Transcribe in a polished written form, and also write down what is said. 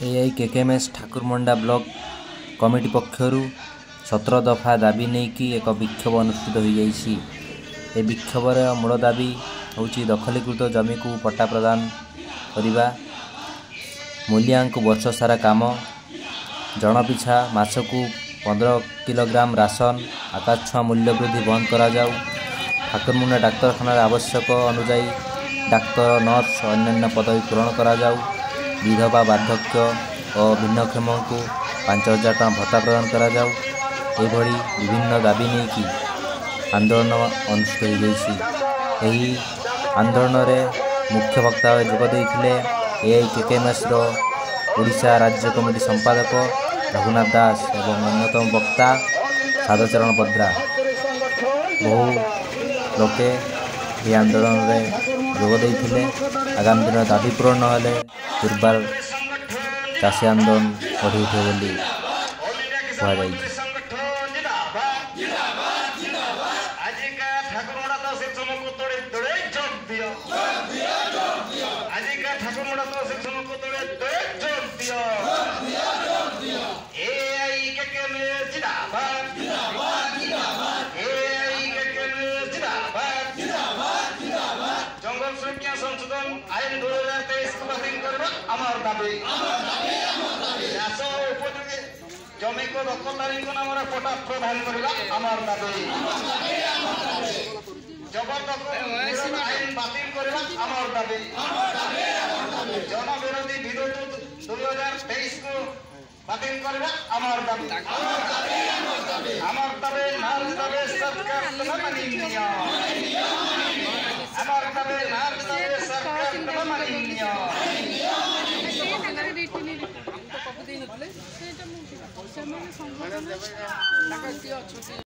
AI केकेएमएस Thakurmunda block committee पक्षर 17 दफा दाबी नहीं कि एक विक्षोभ अनुष्ठित हो जाइए। ए विक्षोभर मूल दाबी हूँ दखलीकृत जमी को पट्टा प्रदान करने, मूलिया को वर्ष सारा काम, जन पिछा मासकू 15 किलोग्राम राशन, आकाश छुआ मूल्य वृद्धि बंद करा जाऊ, ठाकुरमुंडा डाक्तरखाना आवश्यक अनुजाई डाक्तर नर्स अन्य पदवी पूरण करा जाऊ, विधवा बार्धक्य और भिन्नक्षम को 5,000 टଙ୍କା भत्ता प्रदान करा जाऊ। एभली विभिन्न दाबी नहीं कि आंदोलन अनुष्ठित हो। आंदोलन में मुख्य वक्ता जोगदे एआई केकेएमएस ओडिशा राज्य कमिटी संपादक रघुनाथ दास एवं अन्यतम वक्ता साधुचरण बद्रा। बहु लोके ये आंदोलन में जोगदे आगामी दिन दाबी पूरण नहले दुर्बार चाषी आंदोलन बढ़ी उठे बोली कहुई। जंगल सुरक्षा संशोधन आईन 2023 को बातिल करबा आमार दाबी। चाष उपयोगी जमी को दखलदारी को नाम पट्टा प्रदान करबा आमार दाबी। जबरदखल आईन बातिल करबा आमार दाबी। जन विरोधी विद्युत 2023 को बातिल करबा आमार दाबी। आमार दाबी नाल दाबी सरकार तमा मानिनिया। आमार दाबी नाल दाबी सरकार तमा मानिनिया।